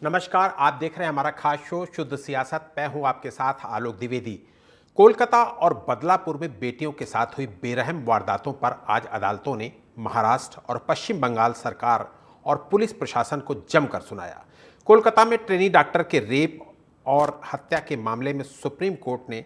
नमस्कार, आप देख रहे हैं हमारा खास शो शुद्ध सियासत। मैं हूं आपके साथ आलोक द्विवेदी। कोलकाता और बदलापुर में बेटियों के साथ हुई बेरहम वारदातों पर आज अदालतों ने महाराष्ट्र और पश्चिम बंगाल सरकार और पुलिस प्रशासन को जमकर सुनाया। कोलकाता में ट्रेनी डॉक्टर के रेप और हत्या के मामले में सुप्रीम कोर्ट ने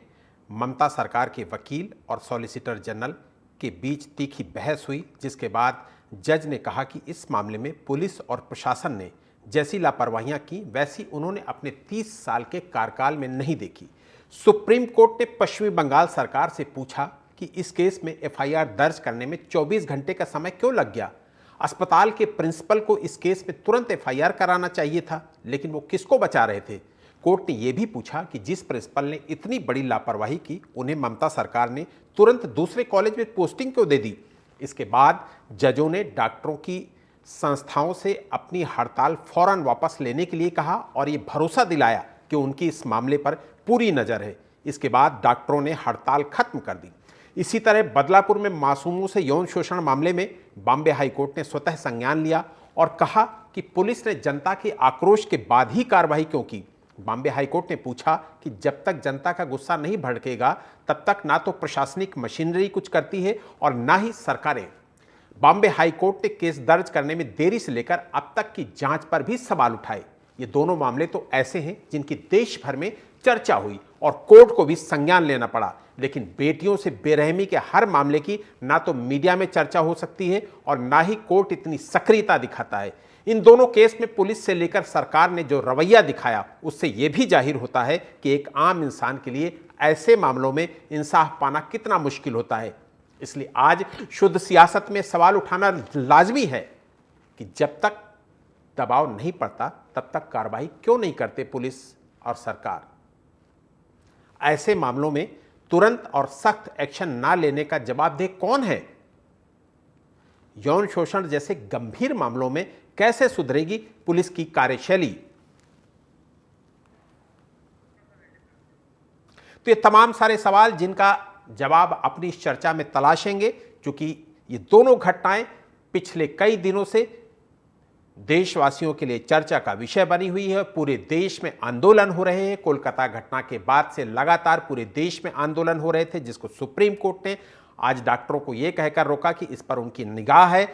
ममता सरकार के वकील और सॉलिसिटर जनरल के बीच तीखी बहस हुई, जिसके बाद जज ने कहा कि इस मामले में पुलिस और प्रशासन ने जैसी लापरवाहियां की वैसी उन्होंने अपने 30 साल के कार्यकाल में नहीं देखी। सुप्रीम कोर्ट ने पश्चिमी बंगाल सरकार से पूछा कि इस केस में एफआईआर दर्ज करने में 24 घंटे का समय क्यों लग गया। अस्पताल के प्रिंसिपल को इस केस में तुरंत एफआईआर कराना चाहिए था, लेकिन वो किसको बचा रहे थे। कोर्ट ने यह भी पूछा कि जिस प्रिंसिपल ने इतनी बड़ी लापरवाही की, उन्हें ममता सरकार ने तुरंत दूसरे कॉलेज में पोस्टिंग क्यों दे दी। इसके बाद जजों ने डॉक्टरों की संस्थाओं से अपनी हड़ताल फौरन वापस लेने के लिए कहा और ये भरोसा दिलाया कि उनकी इस मामले पर पूरी नज़र है। इसके बाद डॉक्टरों ने हड़ताल खत्म कर दी। इसी तरह बदलापुर में मासूमों से यौन शोषण मामले में बॉम्बे हाईकोर्ट ने स्वतः संज्ञान लिया और कहा कि पुलिस ने जनता के आक्रोश के बाद ही कार्रवाई क्यों की। बॉम्बे हाईकोर्ट ने पूछा कि जब तक जनता का गुस्सा नहीं भड़केगा तब तक ना तो प्रशासनिक मशीनरी कुछ करती है और ना ही सरकारें। बॉम्बे हाईकोर्ट ने केस दर्ज करने में देरी से लेकर अब तक की जांच पर भी सवाल उठाए। ये दोनों मामले तो ऐसे हैं जिनकी देश भर में चर्चा हुई और कोर्ट को भी संज्ञान लेना पड़ा, लेकिन बेटियों से बेरहमी के हर मामले की ना तो मीडिया में चर्चा हो सकती है और ना ही कोर्ट इतनी सक्रियता दिखाता है। इन दोनों केस में पुलिस से लेकर सरकार ने जो रवैया दिखाया, उससे यह भी जाहिर होता है कि एक आम इंसान के लिए ऐसे मामलों में इंसाफ पाना कितना मुश्किल होता है। इसलिए आज शुद्ध सियासत में सवाल उठाना लाजमी है कि जब तक दबाव नहीं पड़ता तब तक कार्रवाई क्यों नहीं करते पुलिस और सरकार। ऐसे मामलों में तुरंत और सख्त एक्शन ना लेने का जवाबदेह कौन है। यौन शोषण जैसे गंभीर मामलों में कैसे सुधरेगी पुलिस की कार्यशैली। तो ये तमाम सारे सवाल जिनका जवाब अपनी इस चर्चा में तलाशेंगे, क्योंकि ये दोनों घटनाएं पिछले कई दिनों से देशवासियों के लिए चर्चा का विषय बनी हुई है। पूरे देश में आंदोलन हो रहे हैं। कोलकाता घटना के बाद से लगातार पूरे देश में आंदोलन हो रहे थे, जिसको सुप्रीम कोर्ट ने आज डॉक्टरों को यह कहकर रोका कि इस पर उनकी निगाह है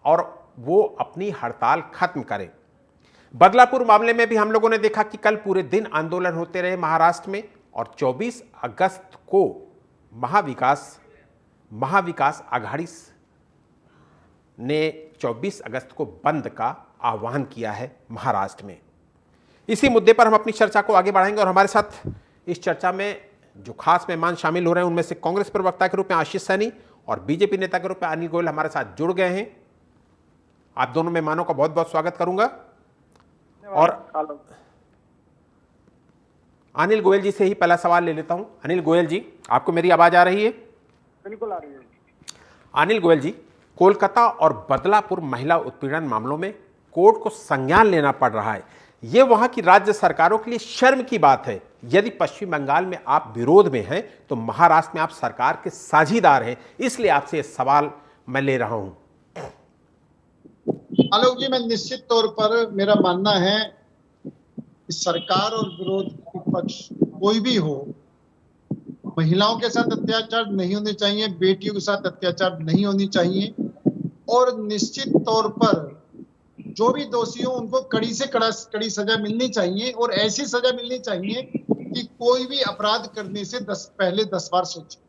और वो अपनी हड़ताल खत्म करें। बदलापुर मामले में भी हम लोगों ने देखा कि कल पूरे दिन आंदोलन होते रहे महाराष्ट्र में और 24 अगस्त को महाविकास आघाड़ी ने 24 अगस्त को बंद का आह्वान किया है महाराष्ट्र में। इसी मुद्दे पर हम अपनी चर्चा को आगे बढ़ाएंगे और हमारे साथ इस चर्चा में जो खास मेहमान शामिल हो रहे हैं उनमें से कांग्रेस प्रवक्ता के रूप में आशीष सैनी और बीजेपी नेता के रूप में अनिल गोयल हमारे साथ जुड़ गए हैं। आप दोनों मेहमानों का बहुत बहुत स्वागत करूंगा और अनिल गोयल जी से ही पहला सवाल ले लेता हूं। अनिल गोयल जी, आपको मेरी आवाज आ रही है? बिल्कुल आ रही है। अनिल गोयल जी, कोलकाता और बदलापुर महिला उत्पीड़न मामलों में कोर्ट को संज्ञान लेना पड़ रहा है। यह वहां की राज्य सरकारों के लिए शर्म की बात है। यदि पश्चिम बंगाल में आप विरोध में हैं तो महाराष्ट्र में आप सरकार के साझीदार हैं, इसलिए आपसे यह सवाल मैं ले रहा हूं। आलोक जी, मैं निश्चित तौर पर मेरा मानना है कि सरकार और विरोध पक्ष कोई भी हो, महिलाओं के साथ अत्याचार नहीं होने चाहिए, बेटियों के साथ अत्याचार नहीं होनी चाहिए और निश्चित तौर पर जो भी दोषी हो उनको कड़ी से कड़ी सजा मिलनी चाहिए और ऐसी सजा मिलनी चाहिए कि कोई भी अपराध करने से पहले 10 बार सोचे।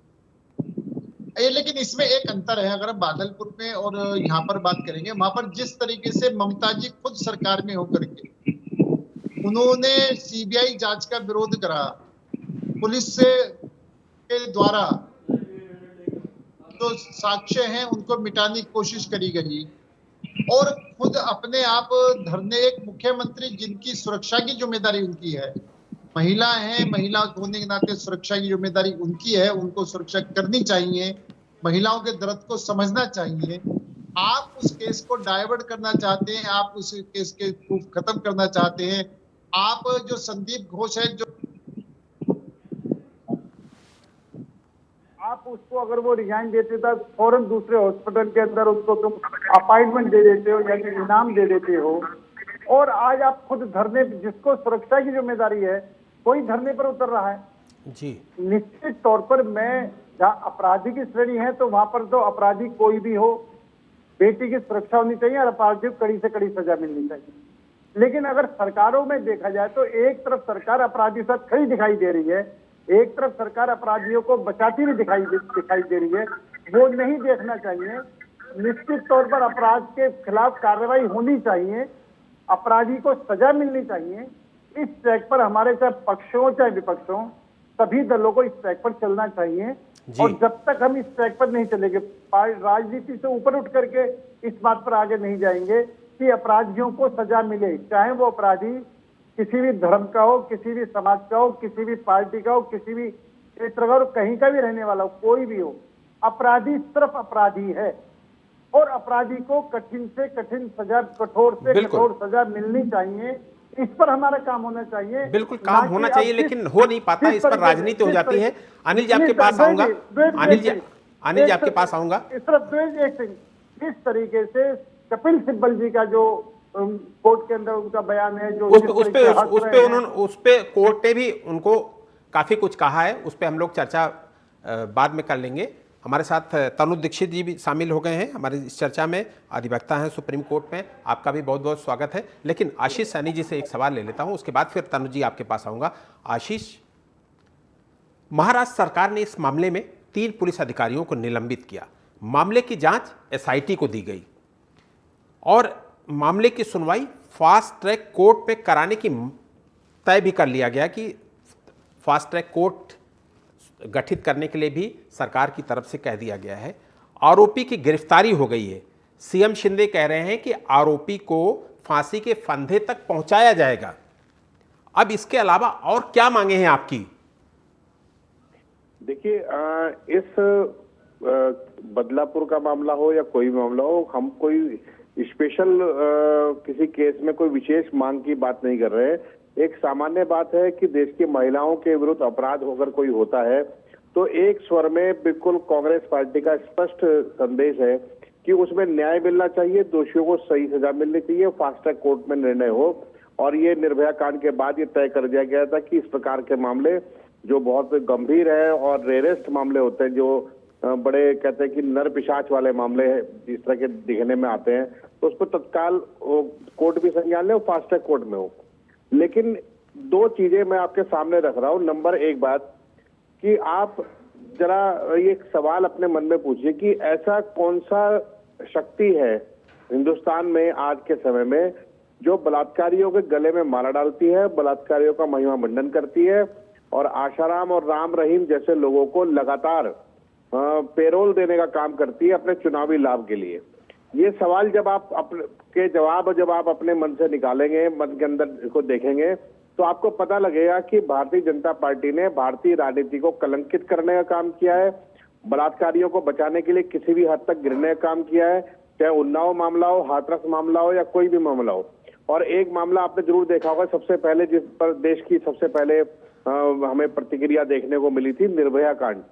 लेकिन इसमें एक अंतर है, अगर हम बादलपुर में और यहाँ पर बात करेंगे, वहां पर जिस तरीके से ममता जी खुद सरकार में होकर के उन्होंने सीबीआई जांच का विरोध करा, पुलिस से के द्वारा जो साक्ष्य हैं उनको मिटाने की कोशिश करी गई और खुद अपने आप धरने, एक मुख्यमंत्री जिनकी सुरक्षा की जिम्मेदारी उनकी है, महिला है, महिला होने के नाते सुरक्षा की जिम्मेदारी उनकी है, उनको सुरक्षा करनी चाहिए, महिलाओं के दर्द को समझना चाहिए। आप उस केस को डाइवर्ट करना चाहते हैं, आप उस केस के प्रूफ खत्म करना चाहते हैं। आप जो संदीप घोष है, जो आप उसको अगर वो रिजाइन देते था फौरन दूसरे हॉस्पिटल के अंदर उसको तुम अपॉइंटमेंट दे देते हो या इनाम दे देते हो, और आज आप खुद धरने, जिसको सुरक्षा की जिम्मेदारी है, कोई धरने पर उतर रहा है। जी निश्चित तौर पर मैं, जहाँ अपराधी की श्रेणी है तो वहां पर तो अपराधी कोई भी हो, बेटी की सुरक्षा होनी चाहिए और अपराधी को कड़ी से कड़ी सजा मिलनी चाहिए। लेकिन अगर सरकारों में देखा जाए तो एक तरफ सरकार अपराधी के साथ खड़ी दिखाई दे रही है, एक तरफ सरकार अपराधियों को बचाती हुई दिखाई दे रही है। वो नहीं देखना चाहिए। निश्चित तौर पर अपराध के खिलाफ कार्रवाई होनी चाहिए, अपराधी को सजा मिलनी चाहिए। इस ट्रैक पर हमारे चाहे पक्ष हो चाहे विपक्ष हो, सभी दलों को इस ट्रैक पर चलना चाहिए। और जब तक हम इस ट्रैक पर नहीं चलेंगे, राजनीति से ऊपर उठ करके इस बात पर आगे नहीं जाएंगे कि अपराधियों को सजा मिले, चाहे वो अपराधी किसी भी धर्म का हो, किसी भी समाज का हो, किसी भी पार्टी का हो, किसी भी क्षेत्र का हो, कहीं का भी रहने वाला हो, कोई भी हो। अपराधी सिर्फ अपराधी है और अपराधी को कठिन से कठिन सजा, कठोर से कठोर सजा मिलनी चाहिए। इस पर हमारा काम होना चाहिए। बिल्कुल काम होना चाहिए, लेकिन हो नहीं पाता, इस पर राजनीति हो जाती है। अनिल जी आपके पास आऊंगा, अनिल जी आपके पास आऊंगा। इस तरीके से कपिल सिब्बल जी का जो कोर्ट के अंदर उनका बयान है, जो उस पे कोर्ट ने भी उनको काफी कुछ कहा है, उस पे हम लोग चर्चा बाद में कर लेंगे। हमारे साथ तनु दीक्षित जी भी शामिल हो गए हैं हमारी इस चर्चा में, अधिवक्ता हैं सुप्रीम कोर्ट में। आपका भी बहुत बहुत स्वागत है। लेकिन आशीष सैनी जी से एक सवाल ले लेता हूं, उसके बाद फिर तनु जी आपके पास आऊंगा। आशीष, महाराष्ट्र सरकार ने इस मामले में 3 पुलिस अधिकारियों को निलंबित किया। मामले की जांच एसआईटी को दी गई और मामले की सुनवाई फास्ट ट्रैक कोर्ट में कराने की तय भी कर लिया गया कि फास्ट ट्रैक कोर्ट गठित करने के लिए भी सरकार की तरफ से कह दिया गया है। आरोपी की गिरफ्तारी हो गई है। सीएम शिंदे कह रहे हैं कि आरोपी को फांसी के फंदे तक पहुंचाया जाएगा। अब इसके अलावा और क्या मांगे हैं आपकी? देखिए, इस बदलापुर का मामला हो या कोई भी मामला हो, हम कोई स्पेशल किसी केस में कोई विशेष मांग की बात नहीं कर रहे हैं। एक सामान्य बात है कि देश की महिलाओं के विरुद्ध अपराध होकर कोई होता है तो एक स्वर में बिल्कुल कांग्रेस पार्टी का स्पष्ट संदेश है कि उसमें न्याय मिलना चाहिए, दोषियों को सही सजा मिलनी चाहिए, फास्ट ट्रैक कोर्ट में निर्णय हो। और ये निर्भया कांड के बाद ये तय कर दिया गया था कि इस प्रकार के मामले जो बहुत गंभीर है और रेयरेस्ट मामले होते हैं, जो बड़े कहते हैं कि नर पिशाच वाले मामले इस तरह के दिखने में आते हैं, तो उस पर तत्काल कोर्ट भी संज्ञान ले और फास्ट ट्रैक कोर्ट में हो। लेकिन 2 चीजें मैं आपके सामने रख रहा हूं। नंबर 1 बात कि आप जरा ये सवाल अपने मन में पूछिए कि ऐसा कौन सा शक्ति है हिंदुस्तान में आज के समय में जो बलात्कारियों के गले में माला डालती है, बलात्कारियों का महिमा मंडन करती है और आशाराम और राम रहीम जैसे लोगों को लगातार पेरोल देने का काम करती है अपने चुनावी लाभ के लिए। ये सवाल जब आप जब आप अपने मन से निकालेंगे, मन के अंदर इसको देखेंगे, तो आपको पता लगेगा कि भारतीय जनता पार्टी ने भारतीय राजनीति को कलंकित करने का काम किया है, बलात्कारियों को बचाने के लिए किसी भी हद तक गिरने का काम किया है, चाहे उन्नाव मामला हो, हाथरस मामला हो या कोई भी मामला हो। और एक मामला आपने जरूर देखा होगा, सबसे पहले जिस पर देश की सबसे पहले हमें प्रतिक्रिया देखने को मिली थी, निर्भया कांड।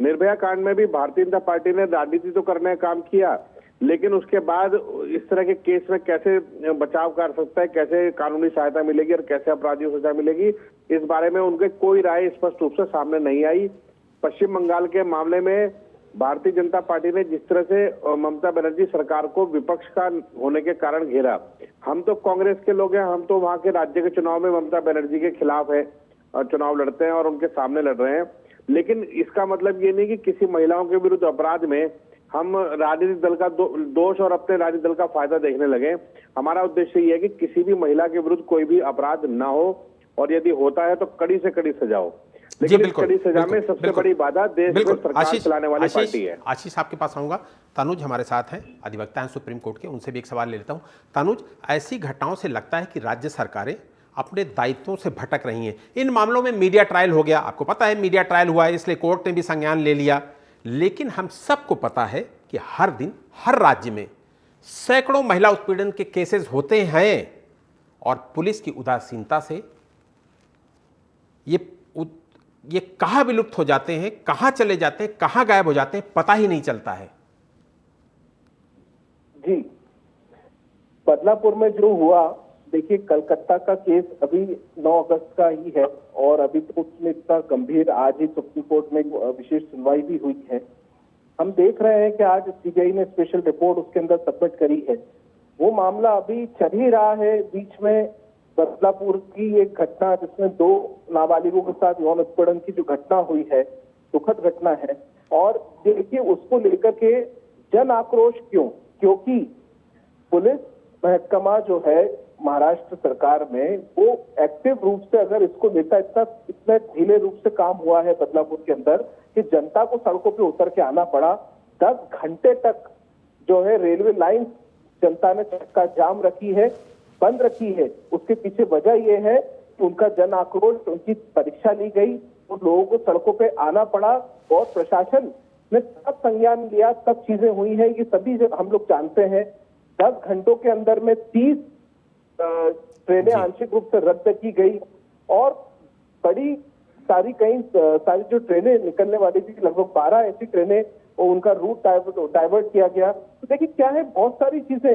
निर्भया कांड में भी भारतीय जनता पार्टी ने राजनीति तो करने का काम किया, लेकिन उसके बाद इस तरह के केस में कैसे बचाव कर सकता है, कैसे कानूनी सहायता मिलेगी और कैसे अपराधियों को सजा मिलेगी, इस बारे में उनके कोई राय स्पष्ट रूप से सामने नहीं आई। पश्चिम बंगाल के मामले में भारतीय जनता पार्टी ने जिस तरह से ममता बनर्जी सरकार को विपक्ष का होने के कारण घेरा, हम तो कांग्रेस के लोग हैं, हम तो वहां के राज्य के चुनाव में ममता बनर्जी के खिलाफ है चुनाव लड़ते हैं और उनके सामने लड़ रहे हैं। लेकिन इसका मतलब ये नहीं कि किसी महिलाओं के विरुद्ध अपराध में हम राजनीतिक दल का दोष और अपने राजनीतिक दल का फायदा देखने लगे। हमारा उद्देश्य ये है कि किसी भी महिला के विरुद्ध कोई भी अपराध ना हो और यदि होता है तो कड़ी से कड़ी सजा हो। लेकिन इस कड़ी सजा में सबसे बड़ी बाधा देश में सरकार चलाने वाली पार्टी है। आशीष आपके पास आऊंगा। तनुज हमारे साथ हैं, अधिवक्ता हैं सुप्रीम कोर्ट के, उनसे भी एक सवाल ले लेता हूं। तनुज, ऐसी घटनाओं से लगता है कि राज्य सरकारें अपने दायित्वों से भटक रही हैं। इन मामलों में मीडिया ट्रायल हो गया, आपको पता है मीडिया ट्रायल हुआ है, इसलिए कोर्ट ने भी संज्ञान ले लिया। लेकिन हम सबको पता है कि हर दिन हर राज्य में सैकड़ों महिला उत्पीड़न के केसेस होते हैं और पुलिस की उदासीनता से ये कहां विलुप्त हो जाते हैं, कहां चले जाते हैं, कहां गायब हो जाते हैं, पता ही नहीं चलता है। जी, बदलापुर में जो हुआ देखिए, कलकत्ता का केस अभी 9 अगस्त का ही है और अभी तो उसमें इतना गंभीर, आज ही सुप्रीम कोर्ट में विशेष सुनवाई भी हुई है। हम देख रहे हैं कि आज सीबीआई ने स्पेशल रिपोर्ट उसके अंदर सबमिट करी है। वो मामला अभी चल ही रहा है। बीच में बदलापुर की एक घटना जिसमें 2 नाबालिगों के साथ यौन उत्पीड़न की जो घटना हुई है, दुखद घटना है। और देखिए, उसको लेकर के जन आक्रोश क्यों? क्योंकि पुलिस महकमा जो है महाराष्ट्र सरकार में, वो एक्टिव रूप से अगर इसको लेकर इतना ढीले रूप से काम हुआ है बदलापुर के अंदर कि जनता को सड़कों पे उतर के आना पड़ा। 10 घंटे तक जो है रेलवे लाइन जनता ने चक्का जाम रखी है, बंद रखी है। उसके पीछे वजह यह है कि उनका जन आक्रोश, उनकी परीक्षा ली गई, उन लोगों को सड़कों पे आना पड़ा और प्रशासन ने तब संज्ञान लिया, तब चीजें हुई हैं। ये सभी हम लोग जानते हैं। 10 घंटों के अंदर में 30 ट्रेनें आंशिक रूप से रद्द की गई और बड़ी सारी सारी जो ट्रेनें निकलने वाली थी, लगभग 12 ऐसी ट्रेनें, और उनका रूट डाइवर्ट किया गया। तो देखिए क्या है, बहुत सारी चीजें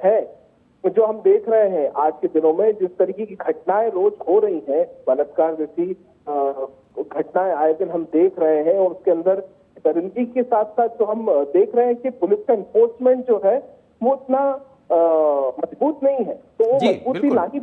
हैं जो हम देख रहे हैं आज के दिनों में। जिस तरीके की घटनाएं रोज हो रही हैं, बलात्कार जैसी घटनाएं आए दिन हम देख रहे हैं, और उसके अंदर दरिंदगी के साथ साथ जो हम देख रहे हैं कि पुलिस का एनफोर्समेंट जो है वो इतना मजबूत नहीं है। तो वो मजबूती लानी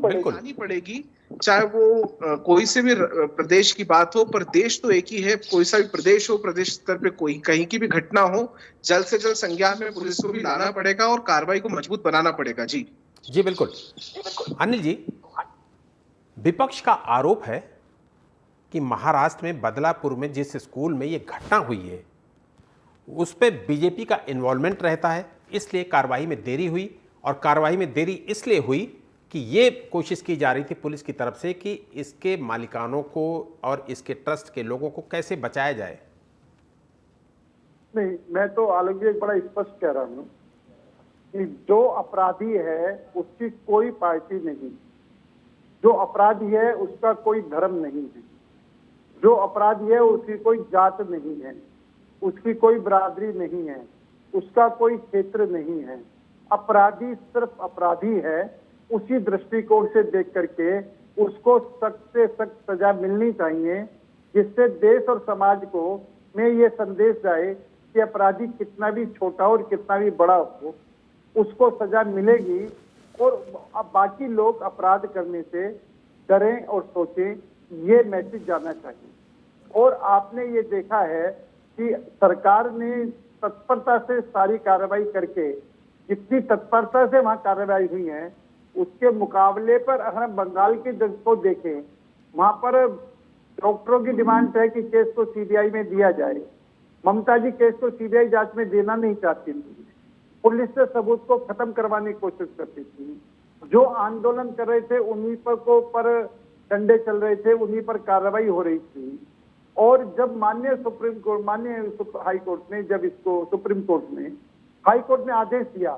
पड़ेगी, चाहे वो कोई से भी प्रदेश की बात हो। पर देश तो एक ही है, कोई सा भी प्रदेश हो, प्रदेश स्तर पे कोई कहीं की भी घटना हो, जल्द से जल्द संज्ञान में पुलिस को भी लाना पड़ेगा और कार्रवाई को मजबूत बनाना पड़ेगा। जी बिल्कुल। अनिल जी, विपक्ष का आरोप है कि महाराष्ट्र में बदलापुर में जिस स्कूल में ये घटना हुई है उस पे बीजेपी का इन्वॉल्वमेंट रहता है, इसलिए कार्रवाई में देरी हुई। और कार्रवाई में देरी इसलिए हुई कि ये कोशिश की जा रही थी पुलिस की तरफ से कि इसके मालिकानों को और इसके ट्रस्ट के लोगों को कैसे बचाया जाए। नहीं, मैं तो आलोक जी एक बड़ा स्पष्ट कह रहा हूँ कि जो अपराधी है उसकी कोई पार्टी नहीं, जो अपराधी है उसका कोई धर्म नहीं है, जो अपराधी है उसकी कोई जात नहीं है, उसकी कोई बरादरी नहीं है, उसका कोई क्षेत्र नहीं है। अपराधी सिर्फ अपराधी है। उसी दृष्टिकोण से देख करके उसको सख्त से सख्त सजा मिलनी चाहिए, जिससे देश और समाज को में ये संदेश जाए कि अपराधी कितना भी छोटा और कितना भी बड़ा हो, उसको सजा मिलेगी। और अब बाकी लोग अपराध करने से डरें और सोचें, ये मैसेज जाना चाहिए। और आपने ये देखा है कि सरकार ने तत्परता से सारी कार्रवाई करके, जितनी तत्परता से वहां कार्रवाई हुई है, उसके मुकाबले पर अगर हम बंगाल के जज को देखें, वहां पर डॉक्टरों की डिमांड है कि केस को सीबीआई में दिया जाए। ममता जी केस को सीबीआई जांच में देना नहीं चाहती थी, पुलिस से सबूत को खत्म करवाने की कोशिश करती थी। जो आंदोलन कर रहे थे उन्हीं पर डंडे चल रहे थे, उन्हीं पर कार्रवाई हो रही थी। और जब माननीय हाई कोर्ट ने जब इसको सुप्रीम कोर्ट ने हाई कोर्ट ने आदेश दिया,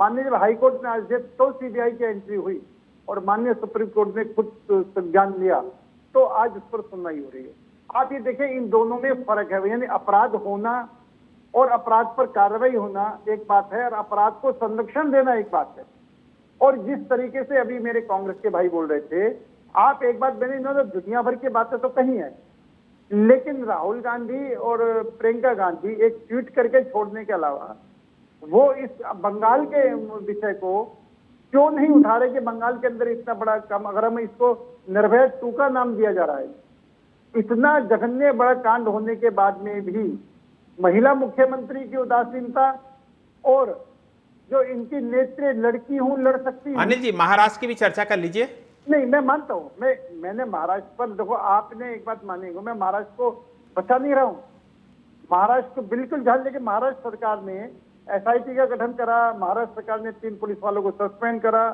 माननीय जब हाई कोर्ट ने आदेश तो सीबीआई की एंट्री हुई और माननीय सुप्रीम कोर्ट ने खुद संज्ञान लिया, तो आज इस पर सुनवाई हो रही है। आप ये देखें, इन दोनों में फर्क है। यानी अपराध होना और अपराध पर कार्रवाई होना एक बात है, और अपराध को संरक्षण देना एक बात है। और जिस तरीके से अभी मेरे कांग्रेस के भाई बोल रहे थे, आप एक बात, मैंने इन्होंने दुनिया भर की बातें तो कही है, लेकिन राहुल गांधी और प्रियंका गांधी एक ट्वीट करके छोड़ने के अलावा वो इस बंगाल के विषय को क्यों नहीं उठा रहे कि बंगाल के अंदर इतना बड़ा काम, अगर हम इसको निर्भया 2 का नाम दिया जा रहा है, इतना जघन्य बड़ा कांड होने के बाद में भी महिला मुख्यमंत्री की उदासीनता, और जो इनकी नेत्री लड़की हूं लड़ सकती हूं। अनिल जी, महाराष्ट्र की भी चर्चा कर लीजिए। नहीं, मैं मानता हूं, मैंने महाराष्ट्र पर, देखो आपने एक बात मानेंगे, मैं महाराष्ट्र को बचा नहीं रहा हूं, महाराष्ट्र को बिल्कुल जान। लेकिन महाराष्ट्र सरकार ने एसआईटी का गठन करा, महाराष्ट्र सरकार ने 3 पुलिस वालों को सस्पेंड करा,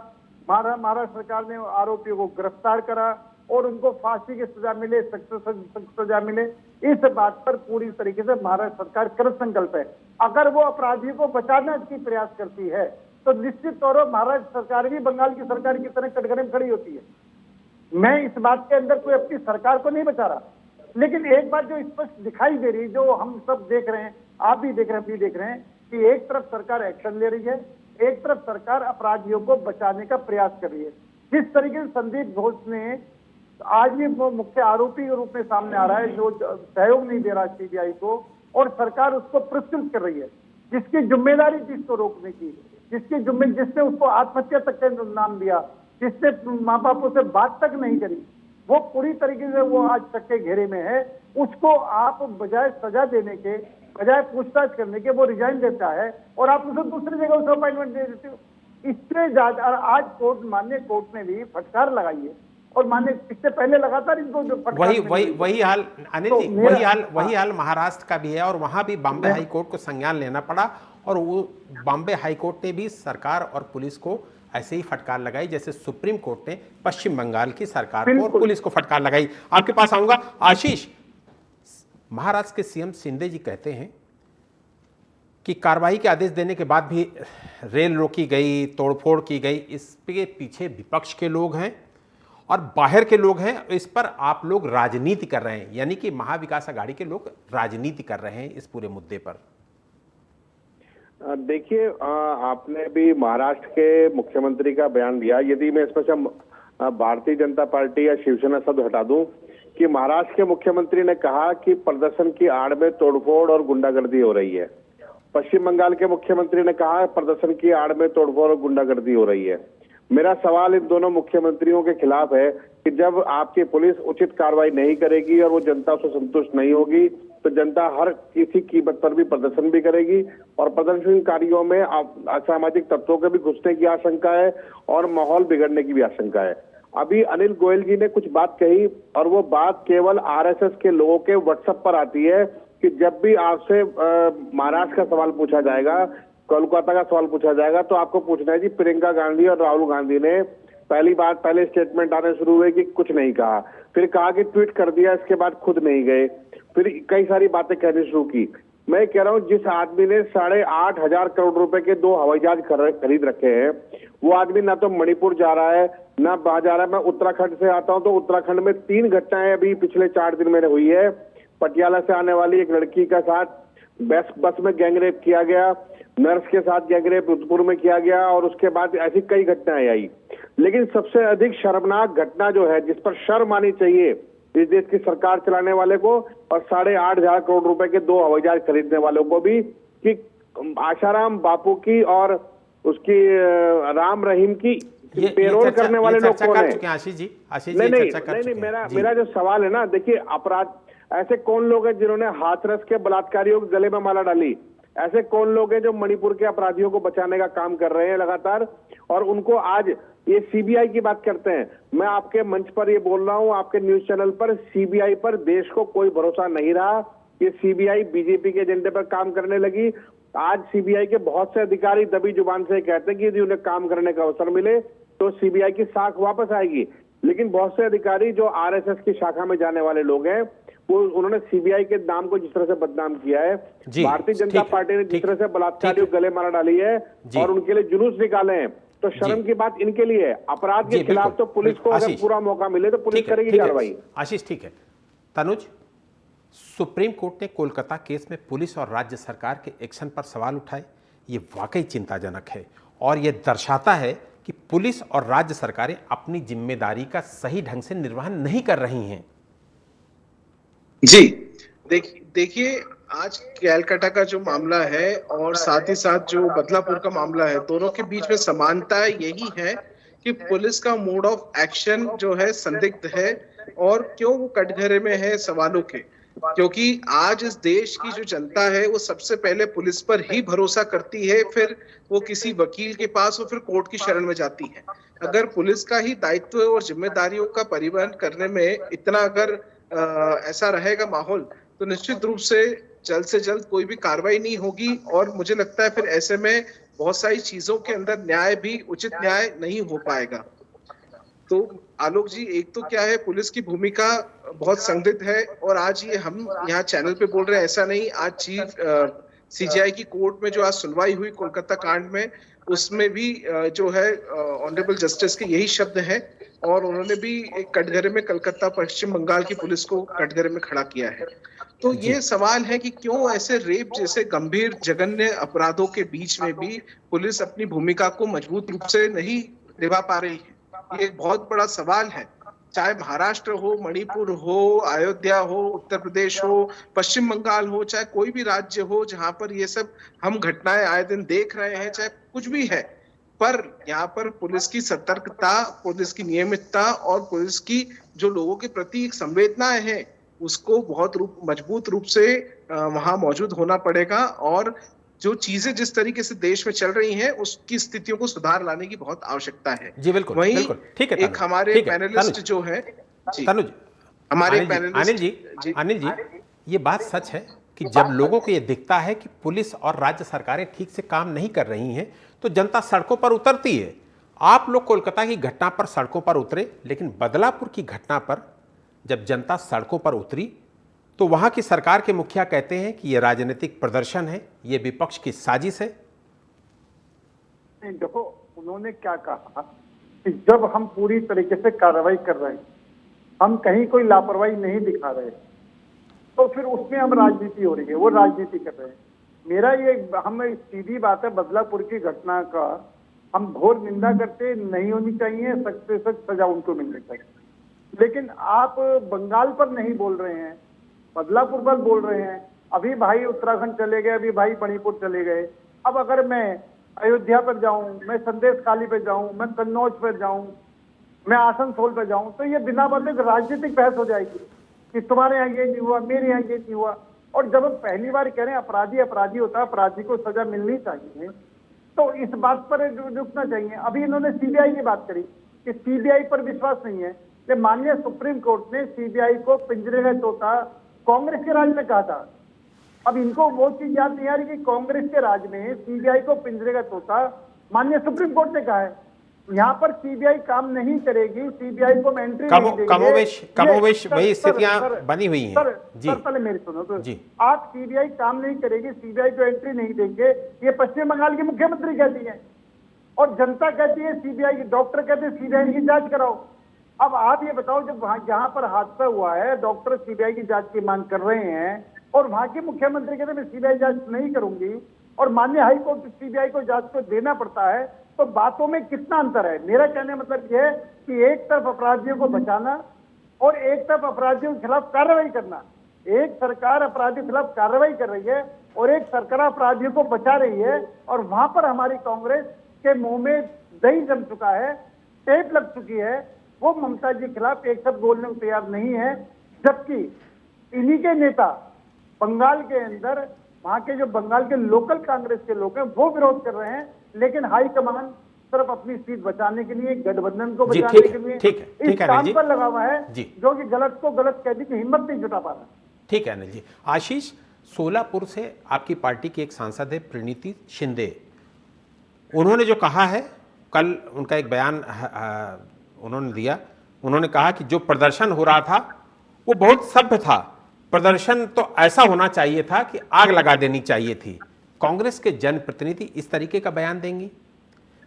महाराष्ट्र सरकार ने आरोपियों को गिरफ्तार करा और उनको फांसी की सजा मिले, सख्त सजा मिले। इस बात पर पूरी तरीके से महाराष्ट्र सरकार कृत संकल्प है। अगर वो अपराधियों को बचाने की प्रयास करती है तो निश्चित तौर पर महाराष्ट्र सरकार भी बंगाल की सरकार की तरह कटघरे में खड़ी होती है। मैं इस बात के अंदर कोई अपनी सरकार को नहीं बचा रहा, लेकिन एक बात जो स्पष्ट दिखाई दे रही, जो हम सब देख रहे हैं, आप भी देख रहे हैं, हम भी देख रहे हैं, कि एक तरफ सरकार एक्शन ले रही है, एक तरफ सरकार अपराधियों को बचाने का प्रयास कर रही है। जिस तरीके से संदीप घोष ने आज भी वो मुख्य आरोपी के रूप में सामने आ रहा है, जो सहयोग नहीं दे रहा सीबीआई को, और सरकार उसको पुरस्कृत कर रही है, जिसकी जिम्मेदारी थी इसको रोकने की, जिसने उसको आत्महत्या तक का नाम दिया, जिसने माँ बापों से बात तक नहीं करी, वो पूरी तरीके से वो आज तक के घेरे में है। उसको आप बजाय सजा देने के, बजाय पूछताछ करने के, वो रिजाइन देता है और आप उसे दूसरी जगह उसे अपॉइंटमेंट दे देते हो। इससे ज्यादा आज माननीय कोर्ट ने भी फटकार लगाई है, और माननीय इससे पहले लगातार इनको जो वही हाल अनिल जी, वही हाल महाराष्ट्र का भी है, और वहां भी बॉम्बे हाई कोर्ट को संज्ञान लेना पड़ा, और वो बॉम्बे हाई कोर्ट ने भी सरकार और पुलिस को ऐसे ही फटकार लगाई जैसे सुप्रीम कोर्ट ने पश्चिम बंगाल की सरकार को और पुलिस को फटकार लगाई। आपके पास आऊंगा आशीष। महाराष्ट्र के सीएम शिंदे जी कहते हैं कि कार्रवाई के आदेश देने के बाद भी रेल रोकी गई, तोड़फोड़ की गई, इसके पीछे विपक्ष के लोग हैं और बाहर के लोग हैं, इस पर आप लोग राजनीति कर रहे हैं, यानी कि महाविकास अघाड़ी के लोग राजनीति कर रहे हैं इस पूरे मुद्दे पर। देखिए, आपने भी महाराष्ट्र के मुख्यमंत्री का बयान दिया। यदि मैं इसमें से भारतीय जनता पार्टी या शिवसेना शब्द हटा दूं, कि महाराष्ट्र के मुख्यमंत्री ने कहा कि प्रदर्शन की आड़ में तोड़फोड़ और गुंडागर्दी हो रही है। पश्चिम बंगाल के मुख्यमंत्री ने कहा प्रदर्शन की आड़ में तोड़फोड़ और गुंडागर्दी हो रही है। मेरा सवाल इन दोनों मुख्यमंत्रियों के खिलाफ है कि जब आपकी पुलिस उचित कार्रवाई नहीं करेगी और वो जनता उससे संतुष्ट नहीं होगी, तो जनता हर किसी कीमत पर भी प्रदर्शन भी करेगी, और प्रदर्शनकारियों में असामाजिक तत्वों के भी घुसने की आशंका है और माहौल बिगड़ने की भी आशंका है। अभी अनिल गोयल जी ने कुछ बात कही, और वो बात केवल आरएसएस के लोगों के व्हाट्सएप पर आती है कि जब भी आपसे महाराष्ट्र का सवाल पूछा जाएगा, कोलकाता का सवाल पूछा जाएगा, तो आपको पूछना है जी प्रियंका गांधी और राहुल गांधी ने पहले स्टेटमेंट आने शुरू हुए कि कुछ नहीं कहा, फिर कहा कि ट्वीट कर दिया, इसके बाद खुद नहीं गए, फिर कई सारी बातें कहनी शुरू की। मैं कह रहा हूं, जिस आदमी ने 8,500 करोड़ रुपए के 2 हवाई जहाज खरीद रखे हैं, वो आदमी ना तो मणिपुर जा रहा है ना बाहर जा रहा है। मैं उत्तराखंड से आता हूं, तो उत्तराखंड में 3 घटनाएं अभी पिछले 4 दिन में हुई है। पटियाला से आने वाली एक लड़की का साथ बस में गैंगरेप किया गया, नर्स के साथ गैंगरेप रुद्रपुर में किया गया, और उसके बाद ऐसी कई घटनाएं आई। लेकिन सबसे अधिक शर्मनाक घटना जो है, जिस पर शर्म आनी चाहिए इस देश की सरकार चलाने वाले को और 8,500 करोड़ रुपए के 2 हवाई जहाज खरीदने वालों को भी, कि आशाराम बापू की और उसकी राम रहीम की पेरोल करने वाले लोग कौन है? आशीष जी, नहीं, मेरा जो सवाल है ना, देखिए, अपराध ऐसे कौन लोग हैं जिन्होंने हाथरस के बलात्कारियों के गले में माला डाली? ऐसे कौन लोग हैं जो मणिपुर के अपराधियों को बचाने का काम कर रहे हैं लगातार, और उनको आज ये सीबीआई की बात करते हैं? मैं आपके मंच पर ये बोल रहा हूं, आपके न्यूज चैनल पर, सीबीआई पर देश को कोई भरोसा नहीं रहा। ये सीबीआई बीजेपी के एजेंडे पर काम करने लगी। आज सीबीआई के बहुत से अधिकारी दबी जुबान से कहते हैं कि यदि उन्हें काम करने का अवसर मिले तो सीबीआई की साख वापस आएगी। लेकिन बहुत से अधिकारी जो आरएसएस की शाखा में जाने वाले लोग हैं, वो उन्होंने सीबीआई के नाम को जिस तरह से बदनाम किया है, भारतीय जनता पार्टी ने जिस तरह से बलात्कारियों गले माला डाली है और उनके लिए जुलूस निकाले हैं, तो शर्म की बात इनके लिए है। अपराध के खिलाफ तो पुलिस को अगर पूरा मौका मिले तो पुलिस करेगी कार्रवाई। आशीष, ठीक है। तनुज, सुप्रीम कोर्ट ने कोलकाता केस में पुलिस और राज्य सरकार के एक्शन पर सवाल उठाए। ये वाकई चिंताजनक है और ये दर्शाता है कि पुलिस और राज्य सरकारें अपनी जिम्मेदारी का सही ढंग से निर्वहन नहीं कर रही हैं। जी, देखिए, आज कैलकाटा का जो मामला है और साथ ही साथ जो बदलापुर का मामला है, दोनों के बीच में समानता यही है कि पुलिस का मोड ऑफ एक्शन जो है संदिग्ध है, और क्यों वो कटघरे में है सवालों के, क्योंकि आज इस देश की जो जनता है वो सबसे पहले पुलिस पर ही भरोसा करती है, फिर वो किसी वकील के पास और फिर कोर्ट की शरण में जाती है। अगर पुलिस का ही दायित्व और जिम्मेदारियों का परिवहन करने में इतना अगर ऐसा रहेगा माहौल, तो निश्चित रूप से जल्द कोई भी कार्रवाई नहीं होगी, और मुझे लगता है फिर ऐसे में बहुत सारी चीजों के अंदर न्याय भी, उचित न्याय नहीं हो पाएगा। तो आलोक जी, एक तो क्या है, पुलिस की भूमिका बहुत संदिग्ध है, और आज ये हम यहाँ चैनल पे बोल रहे हैं ऐसा नहीं। आज चीफ सीजीआई की कोर्ट में जो आज सुनवाई हुई कोलकाता कांड में, उसमें भी जो है ऑनरेबल जस्टिस के यही शब्द हैं, और उन्होंने भी एक कटघरे में कलकत्ता पश्चिम बंगाल की पुलिस को कटघरे में खड़ा किया है। तो ये सवाल है कि क्यों ऐसे रेप जैसे गंभीर जघन्य अपराधों के बीच में भी पुलिस अपनी भूमिका को मजबूत रूप से नहीं निभा पा रही है। ये एक बहुत बड़ा सवाल है। चाहे महाराष्ट्र हो, मणिपुर हो, अयोध्या हो, उत्तर प्रदेश हो, पश्चिम बंगाल हो, चाहे कोई भी राज्य हो जहां पर ये सब हम घटनाएं आए दिन देख रहे हैं, चाहे कुछ भी है, पर यहाँ पर पुलिस की सतर्कता, पुलिस की नियमितता और पुलिस की जो लोगों के प्रति एक संवेदनाएं हैं, उसको बहुत मजबूत रूप से वहां मौजूद होना पड़ेगा। और जो चीजें जिस तरीके से देश में चल रही हैं, उसकी स्थितियों को सुधार लाने की बहुत आवश्यकता है। जी बिल्कुल, वहीं बिल्कुल, ठीक है एक तनुज, हमारे ठीक है, पैनलिस्ट तनुज, जो है जी, तनुज, हमारे अनिल जी, पैनलिस्ट अनिल जी, ये बात सच है कि जब लोगों को ये दिखता है कि पुलिस और राज्य सरकारें ठीक से काम नहीं कर रही हैं, तो जनता सड़कों पर उतरती है। आप लोग कोलकाता की घटना पर सड़कों पर उतरे, लेकिन बदलापुर की घटना पर जब जनता सड़कों पर उतरी तो वहां की सरकार के मुखिया कहते हैं कि ये राजनीतिक प्रदर्शन है, ये विपक्ष की साजिश है। नहीं, देखो उन्होंने क्या कहा कि जब हम पूरी तरीके से कार्रवाई कर रहे हैं, हम कहीं कोई लापरवाही नहीं दिखा रहे, तो फिर उसमें हम राजनीति हो रही है, वो राजनीति कर रहे हैं। मेरा ये हम सीधी बात है, बदलापुर की घटना का हम घोर निंदा करते, नहीं होनी चाहिए, सख्त से सख्त सजा उनको मिलनी चाहिए। लेकिन आप बंगाल पर नहीं बोल रहे हैं, बदलापुर पर बोल रहे हैं। अभी भाई उत्तराखंड चले गए, अभी भाई मणिपुर चले गए। अब अगर मैं अयोध्या पर जाऊं, मैं संदेश खाली पे जाऊं, मैं कन्नौज पर जाऊं, मैं आसनसोल पे जाऊं, तो ये बिना बातें राजनीतिक बहस हो जाएगी कि तुम्हारे यहाँ ये नहीं हुआ, मेरे यहाँ ये नहीं हुआ। और जब हम पहली बार कह रहे हैं अपराधी अपराधी होता है, अपराधी को सजा मिलनी चाहिए, तो इस बात पर रुकना चाहिए। अभी इन्होंने सीबीआई की बात करी कि सीबीआई पर विश्वास नहीं है। माननीय सुप्रीम कोर्ट ने सीबीआई को पिंजरे में तोता कांग्रेस के राज में कहा था। अब इनको वो चीज याद नहीं आ रही कि कांग्रेस के राज में सीबीआई को पिंजरे का तोता माननीय सुप्रीम कोर्ट ने कहा है। यहाँ पर सीबीआई काम नहीं करेगी, सीबीआई को एंट्री नहीं देंगे। कमोवेश वही स्थितियां बनी हुई हैं। सर पहले मेरी सुनो तो जी, आप सीबीआई काम नहीं करेगी, सीबीआई को एंट्री नहीं देंगे, ये पश्चिम बंगाल की मुख्यमंत्री कहती है और जनता कहती है सीबीआई की, डॉक्टर कहते हैं सीबीआई की जांच कराओ। अब आप ये बताओ, जब वहां जहां पर हादसा हुआ है डॉक्टर सीबीआई की जांच की मांग कर रहे हैं और वहां के मुख्यमंत्री कहते हैं मैं सीबीआई जांच नहीं करूंगी, और माननीय हाई कोर्ट सीबीआई को जांच को देना पड़ता है, तो बातों में कितना अंतर है। मेरा कहने मतलब यह है कि एक तरफ अपराधियों को बचाना और एक तरफ अपराधियों के खिलाफ कार्रवाई करना। एक सरकार अपराधियों के खिलाफ कार्रवाई कर रही है और एक सरकार अपराधियों को बचा रही है, और वहां पर हमारी कांग्रेस के मुंह में दही जम चुका है, टेप लग चुकी है। वो ममता जी के खिलाफ एक शब्द बोलने को तैयार नहीं है, जबकि इन्हीं के नेता बंगाल के अंदर, वहां के जो बंगाल के लोकल कांग्रेस के लोग हैं वो विरोध कर रहे हैं, लेकिन हाईकमान सिर्फ अपनी सीट बचाने के लिए, गठबंधन को बचाने के लिए इस काम पर लगा हुआ है, जो कि गलत को गलत कहने की हिम्मत नहीं जुटा पा रहा। ठीक है अनिल जी। आशीष, सोलापुर से आपकी पार्टी की एक सांसद है प्रीनीति शिंदे, उन्होंने जो कहा है, कल उनका एक बयान उन्होंने दिया, उन्होंने कहा कि जो प्रदर्शन हो रहा था वो बहुत सभ्य था, प्रदर्शन तो ऐसा होना चाहिए था कि आग लगा देनी चाहिए थी। कांग्रेस के जनप्रतिनिधि इस तरीके का बयान देंगी?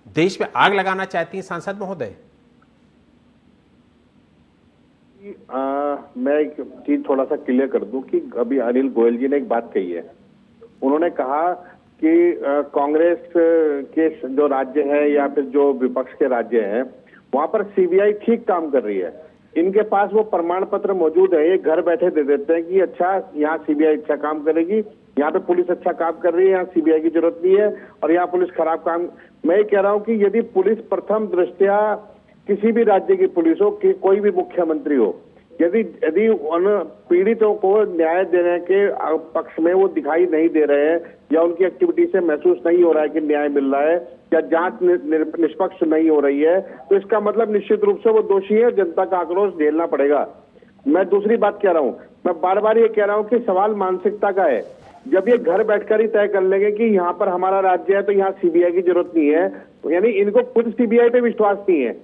देश में आग लगाना चाहती हैं सांसद महोदय? मैं एक चीज थोड़ा सा क्लियर कर दूं कि अभी अनिल गोयल जी ने एक बात कही है। उन्होंने कहा कि कांग्रेस के जो राज्य है या फिर जो विपक्ष के राज्य हैं वहां पर सीबीआई ठीक काम कर रही है, इनके पास वो प्रमाण पत्र मौजूद है, ये घर बैठे दे देते हैं कि अच्छा यहाँ सीबीआई अच्छा काम करेगी, यहाँ पे पुलिस अच्छा काम कर रही है, यहाँ सीबीआई की जरूरत नहीं है, और यहाँ पुलिस खराब काम। मैं ये कह रहा हूँ कि यदि पुलिस प्रथम दृष्टया किसी भी राज्य की पुलिस हो, कि कोई भी मुख्यमंत्री हो, यदि उन पीड़ितों को न्याय देने के पक्ष में वो दिखाई नहीं दे रहे हैं या उनकी एक्टिविटी से महसूस नहीं हो रहा है कि न्याय मिल रहा है या जांच निष्पक्ष नहीं हो रही है, तो इसका मतलब निश्चित रूप से वो दोषी है, जनता का आक्रोश झेलना पड़ेगा। मैं दूसरी बात कह रहा हूँ, मैं बार बार ये कह रहा हूँ कि सवाल मानसिकता का है। जब ये घर बैठकर ही तय कर लेंगे कि यहाँ पर हमारा राज्य है तो यहाँ सीबीआई की जरूरत नहीं है, तो यानी इनको खुद सीबीआई पे विश्वास नहीं है,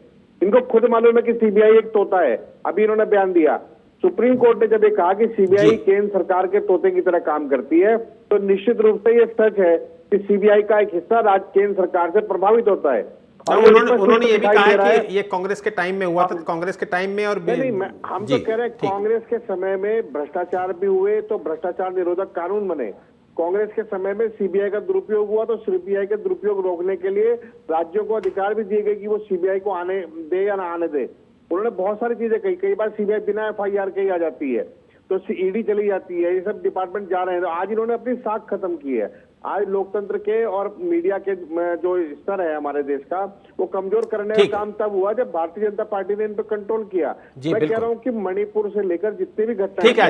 इनको खुद मालूम है कि सीबीआई एक तोता है। अभी इन्होंने बयान दिया, सुप्रीम कोर्ट ने जब ये कहा कि सीबीआई केंद्र सरकार के तोते की तरह काम करती है, तो निश्चित रूप से ये सच है कि सीबीआई का एक हिस्सा राज्य केंद्र सरकार से प्रभावित होता है। और उन्होंने ये भी कहा है कि ये कांग्रेस के टाइम में हुआ था, कांग्रेस के टाइम में, और नहीं, हम तो कह रहे हैं कांग्रेस के समय में भ्रष्टाचार भी हुए तो भ्रष्टाचार निरोधक कानून बने, कांग्रेस के समय में सीबीआई का दुरुपयोग हुआ तो सीबीआई के दुरुपयोग रोकने के लिए राज्यों को अधिकार भी दिए गए कि वो सीबीआई को आने दे या ना आने दे। उन्होंने बहुत सारी चीजें कही, कई बार सीबीआई बिना एफआईआर के ही आ जाती है, तो ईडी चली जाती है, ये सब डिपार्टमेंट जा रहे हैं। तो आज इन्होंने अपनी साख खत्म की है। आज लोकतंत्र के और मीडिया के जो स्तर है हमारे देश का, वो कमजोर करने का काम तब हुआ जब भारतीय जनता पार्टी ने इन पर कंट्रोल किया। मैं कह रहा हूँ कि मणिपुर से लेकर जितने भी घटना, ठीक है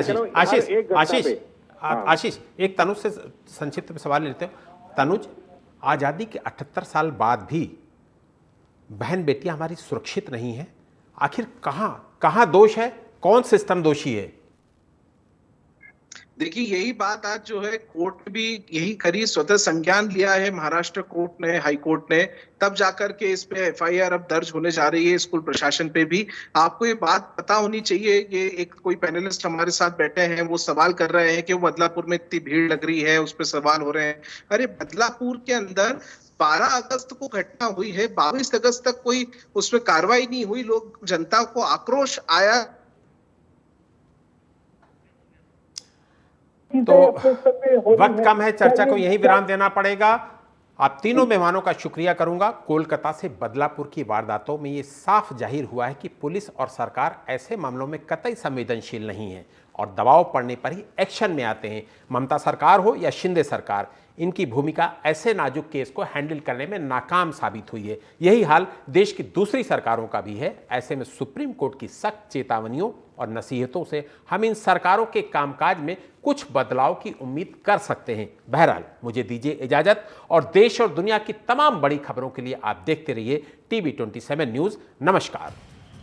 आशीष, एक तनुज से संक्षिप्त में सवाल लेते हो। तनुज, आजादी के 78 साल बाद भी बहन बेटियां हमारी सुरक्षित नहीं है, आखिर कहां दोष है, कौन सिस्टम दोषी है? देखिए, यही बात आज जो है कोर्ट भी यही करी, स्वतः संज्ञान लिया है महाराष्ट्र कोर्ट ने, हाई कोर्ट ने, तब जाकर के इस पे एफआईआर अब दर्ज होने जा रही है स्कूल प्रशासन पे भी। आपको ये बात पता होनी चाहिए, ये एक कोई पैनलिस्ट हमारे साथ बैठे हैं, वो सवाल कर रहे हैं कि वो बदलापुर में इतनी भीड़ लग रही है, उस पर सवाल हो रहे हैं। अरे बदलापुर के अंदर 12 अगस्त को घटना हुई है, 22 अगस्त तक कोई उसमें कार्रवाई नहीं हुई, लोग, जनता को आक्रोश आया। तो वक्त कम है, चर्चा को यहीं विराम देना पड़ेगा। आप तीनों मेहमानों का शुक्रिया करूंगा। कोलकाता से बदलापुर की वारदातों में ये साफ जाहिर हुआ है कि पुलिस और सरकार ऐसे मामलों में कतई संवेदनशील नहीं है और दबाव पड़ने पर ही एक्शन में आते हैं। ममता सरकार हो या शिंदे सरकार, इनकी भूमिका ऐसे नाजुक केस को हैंडल करने में नाकाम साबित हुई है। यही हाल देश की दूसरी सरकारों का भी है। ऐसे में सुप्रीम कोर्ट की सख्त चेतावनियों और नसीहतों से हम इन सरकारों के कामकाज में कुछ बदलाव की उम्मीद कर सकते हैं। बहरहाल मुझे दीजिए इजाजत, और देश और दुनिया की तमाम बड़ी खबरों के लिए आप देखते रहिए TV 27 न्यूज़। नमस्कार।